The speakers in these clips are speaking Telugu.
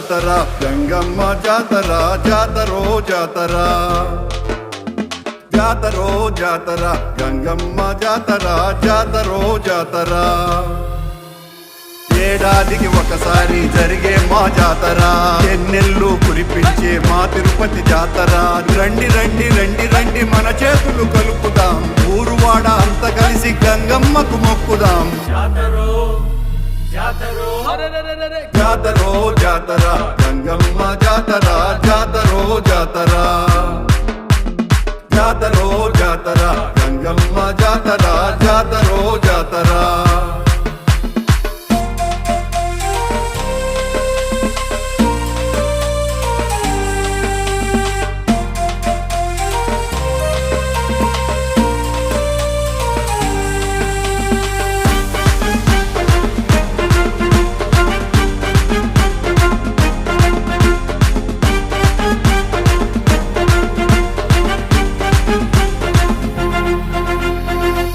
జాతర గంగమ్మ జాతర జాతరో జాతర జాతరో జాతర గంగమ్మ జాతర జాతరో జాతర ఏడాదికి ఒకసారి జరిగే మా జాతర ఎన్నెల్లు కురిపించే మా తిరుపతి జాతర రండి రండి రండి రండి మన చేతులు కలుపుదాం ఊరువాడ అంత కలిసి గంగమ్మకు మొక్కుదాం జాతరో జాతర గంగమ్మ జాతర జాతరో జాతర జాతరో జాతర గంగమ్మ జాతర జాతరో జాతర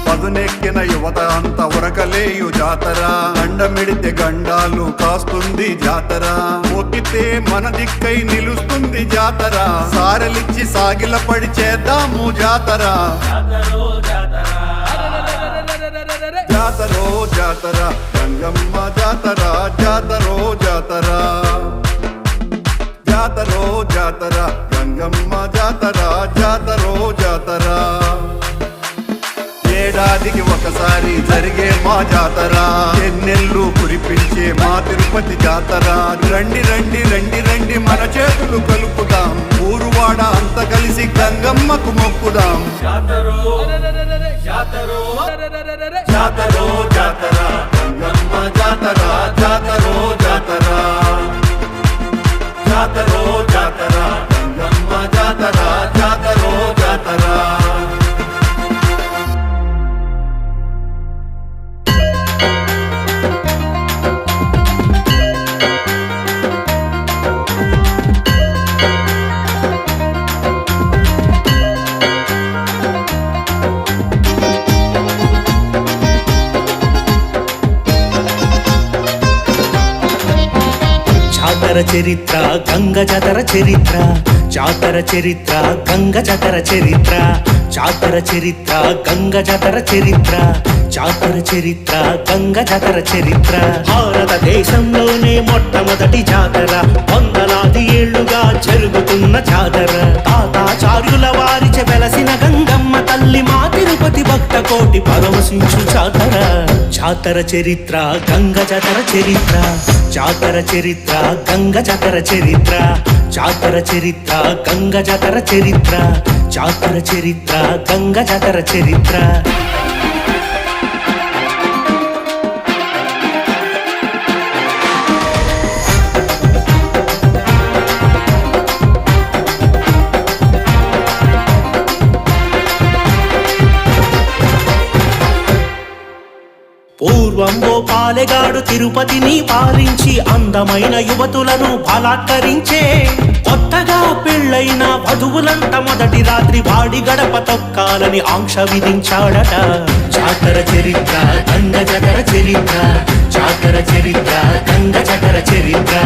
పదునెక్కిన యువత అంత ఉరకలేయు జాతర గండమిడితే గండాలు కాస్తుంది జాతర మొక్కితే మన దిక్కై నిలుస్తుంది జాతర సారలిచ్చి సాగిల పడి చేద్దాము జాతర జాతరో జాతర గంగమ్మ జాతర జాతరో జాతర జాతరో జాతర గంగమ్మ జాతర జాతరో జాతర ఏడాదికి ఒకసారి జరిగే మా జాతర ఎన్నెల్లు కురిపించే మా తిరుపతి జాతర రండి రండి రండి రండి మన చేతులు కలుపుదాం ఊరువాడ అంత కలిసి గంగమ్మకు మొక్కుదాం జాతరో జాతర గంగమ్మ జాతర జాతరో జాతర జాతరో జాతర గంగమ్మ జాతర జాతరో జాతర జాతర చరిత్ర గంగ జాతర చరిత్ర జాతర చరిత్ర గంగ జాతర చరిత్ర జాతర చరిత్ర గంగ జాతర చరిత్ర జాతర చరిత్ర గంగ జాతర చరిత్ర భారతదేశంలోనే మొట్టమొదటి జాతర వందలాది ఏళ్లుగా జరుగుతున్న జాతర తాతాచార్యుల వారిచే వెలసిన గంగమ్మ తల్లి మా తిరుపతి భక్త కోటి పరవశించు జాతర జాతర చరిత్ర గంగ జాతర చరిత్ర జాతర చరిత్ర గంగ జాతర చరిత్ర జాతర చరిత్ర గంగ జాతర చరిత్ర జాతర చరిత్ర గంగ జాతర చరిత్ర పూర్వంలో పాలెగాడు తిరుపతిని పాలించి అందమైన యువతులను బలాత్కరించే కొత్తగా పెళ్ళైన వధువులంత మొదటి రాత్రి వాడి గడప తొక్కాలని ఆంక్ష విధించాడట జాతర చరిత్ర గంగ జాతర చరిత్ర జాతర చరిత్ర గంగ జాతర చరిత్ర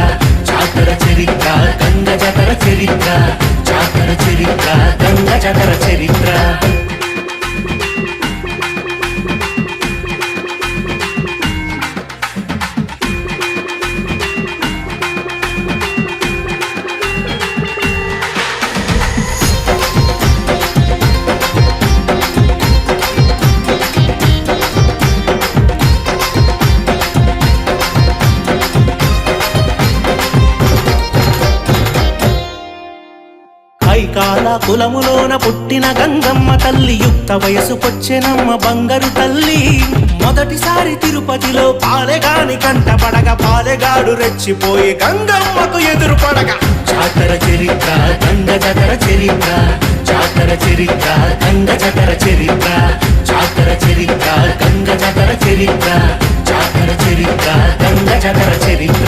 జాతర చరిత్ర గంగ జాతర చరిత్ర జాతర చరిత్ర గంగ జాతర చరిత్ర కాల కులములోన పుట్టిన గంగమ్మ తల్లి యుక్త వయసుకొచ్చెనమ్మ బంగారు తల్లి మొదటిసారి తిరుపతిలో పాలెగాని కంటపడగ పాలెగాడు రెచ్చిపోయి గంగమ్మకు ఎదురుపడగ జాతర చరిత్ర గంగ జాతర చరిత్ర జాతర చరిత్ర గంగ జాతర చరిత్ర జాతర చరిత్ర గంగ జాతర చరిత్ర జాతర చరిత్ర గంగ జాతర చరిత్ర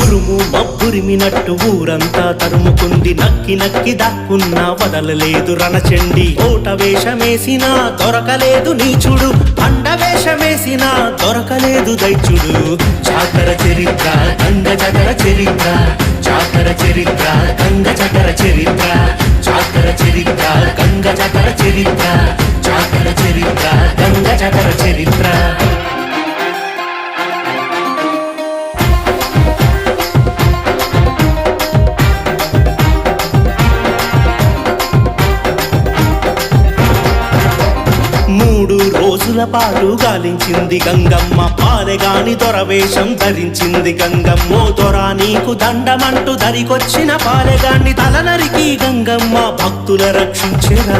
ఉరుము మబ్బురిమినట్టు ఊరంతా తరుముకుంది, నక్కి నక్కి దాక్కున్నా వదలలేదు రణచండి. ఓట వేషమేసినా దొరకలేదు నీచుడు, అండ వేషమేసినా దొరకలేదు దైత్యుడు. జాతర చరిత్ర గంగ జతర చరిత్ర, జాతర చరిత్ర గంగ జతర చరిత్ర, జాతర చరిత్ర గంగ జతర చరిత్ర, జాతర చరిత్ర గంగ జతర చరిత్ర. మూడు రోజుల పాటు గాలించింది గంగమ్మ, పాలెగాని దొరవేషం ధరించింది గంగమ్మ. ఓ దొర నీకు దండమంటూ దరికొచ్చిన పాలెగాన్ని తలనరికి గంగమ్మ భక్తుల రక్షించెరా.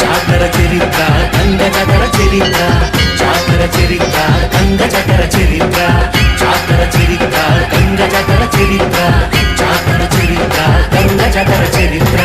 జాతర చరిత్ర గంగ జతర చరిత్ర, జాతర చరిత్ర గంగ జతర చరిత్ర, జాతర చరిత్ర గంగ జతర చరిత్ర, జాతర చరిత్ర గంగ జతర చరిత్ర.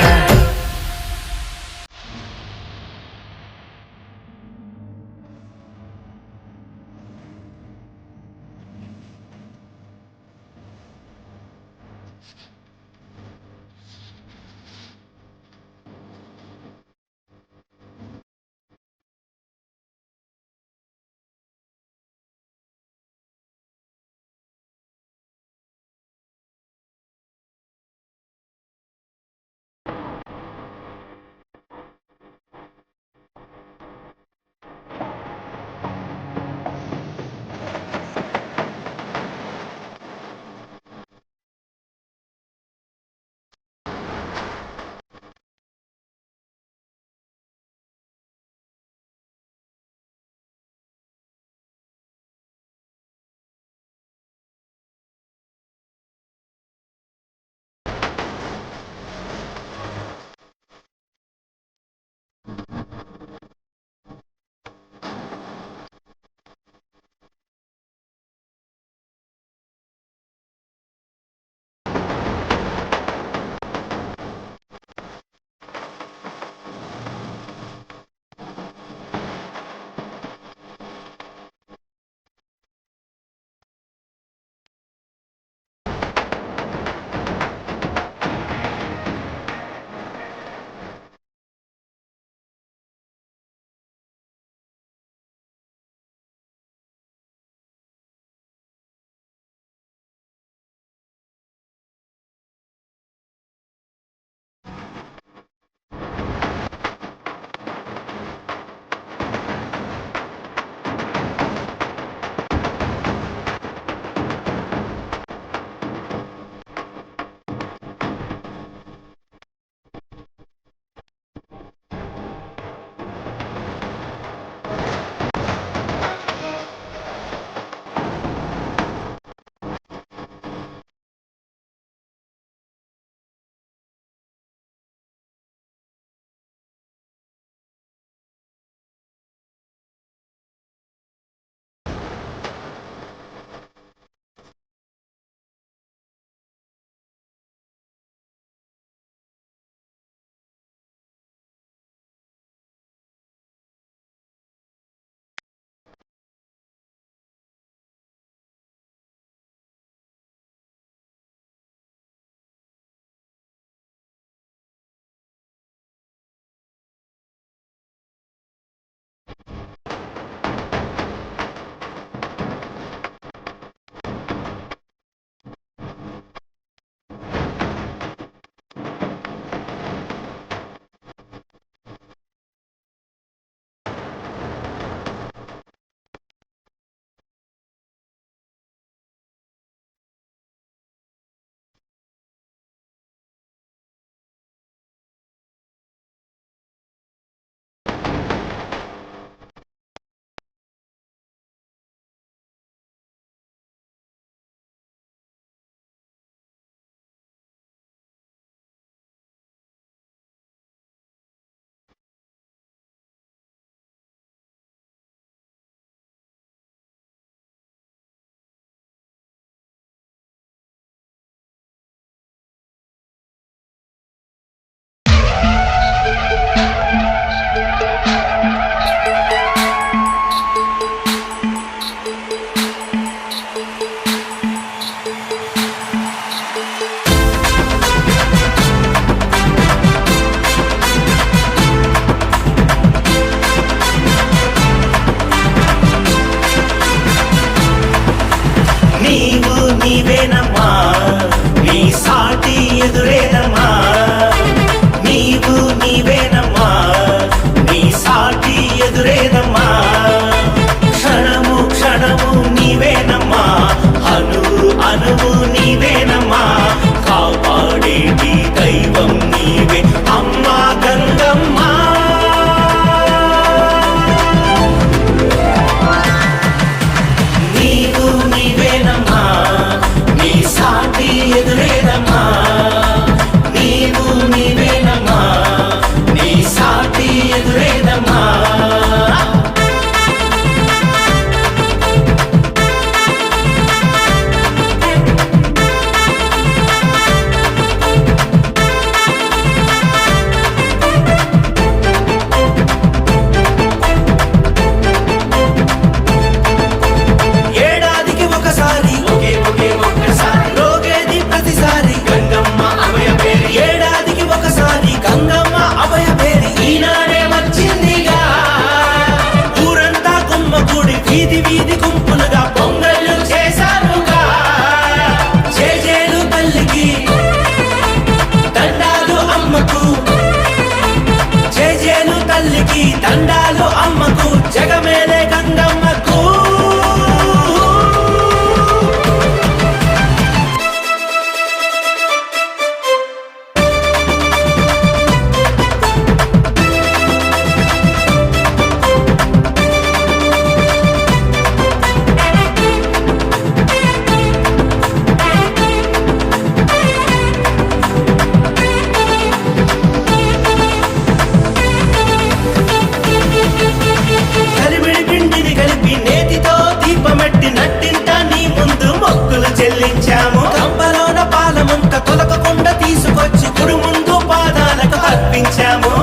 కాలమంత తొలగకుండా తీసుకొచ్చి గురు ముందు పాదాలకు అర్పించాము.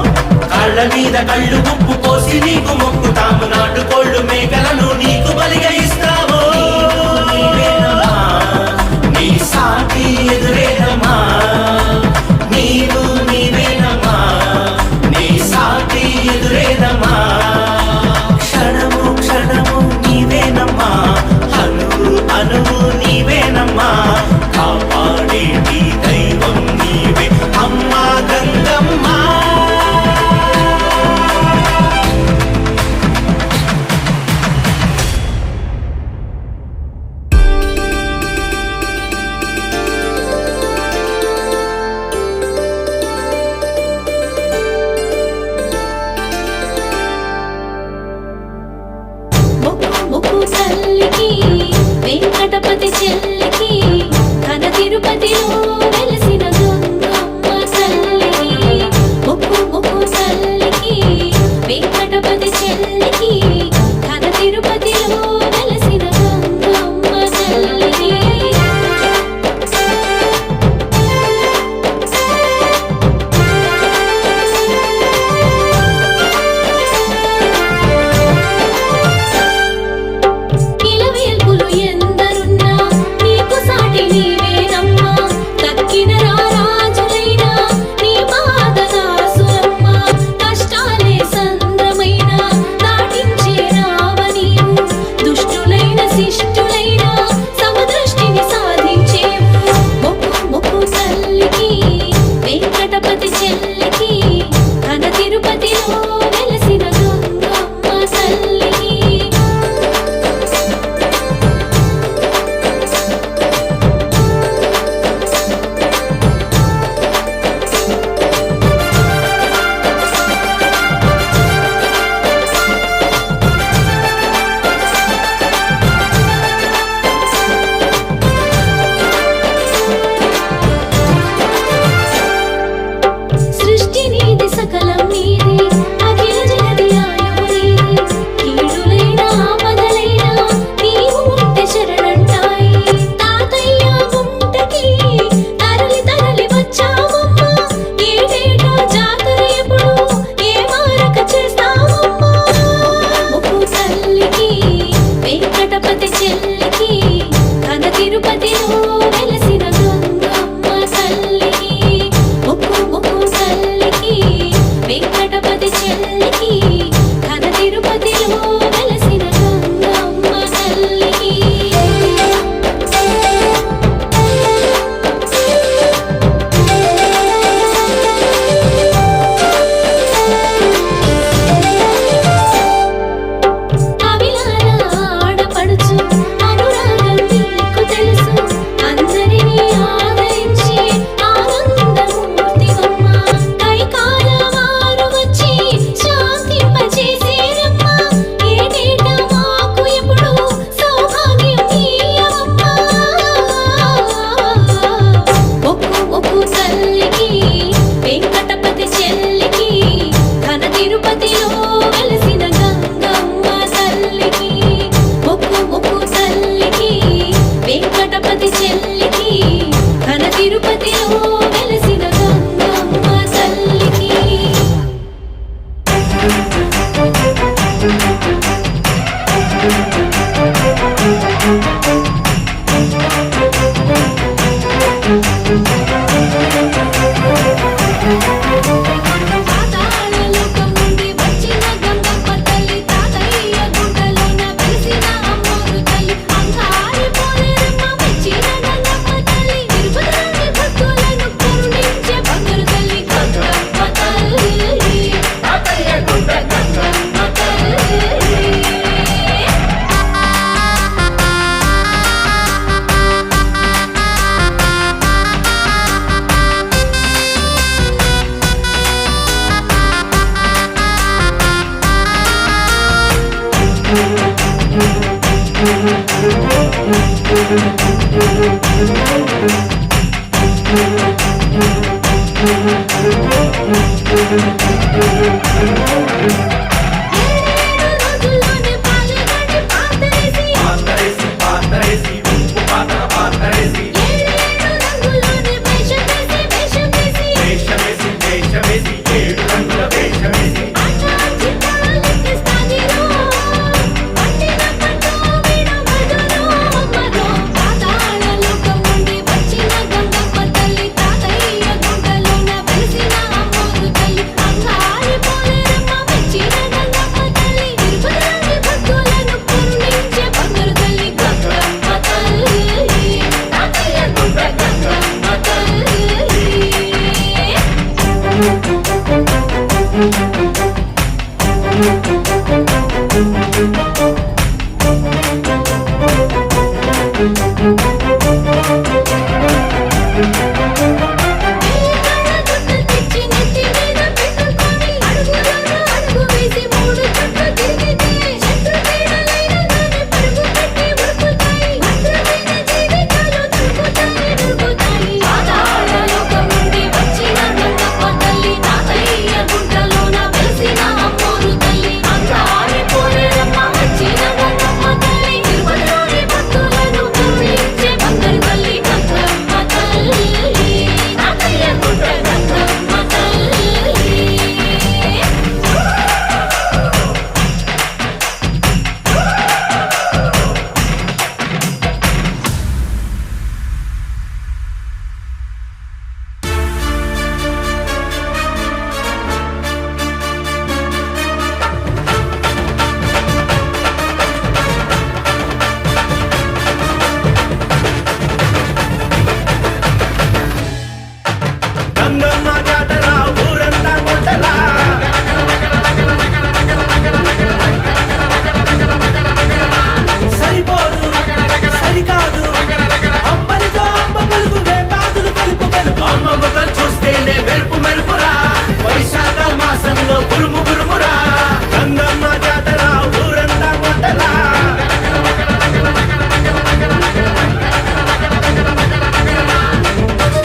కాళ్ళ మీద కళ్ళు ఉప్పు పోసి నీకు మొక్కుతాము. నాటుకోళ్ళు మేకలను నీకు బలిగా ఇస్తాము. నీవేనమ్మా, నీ సాటి ఎదురేనమ్మా.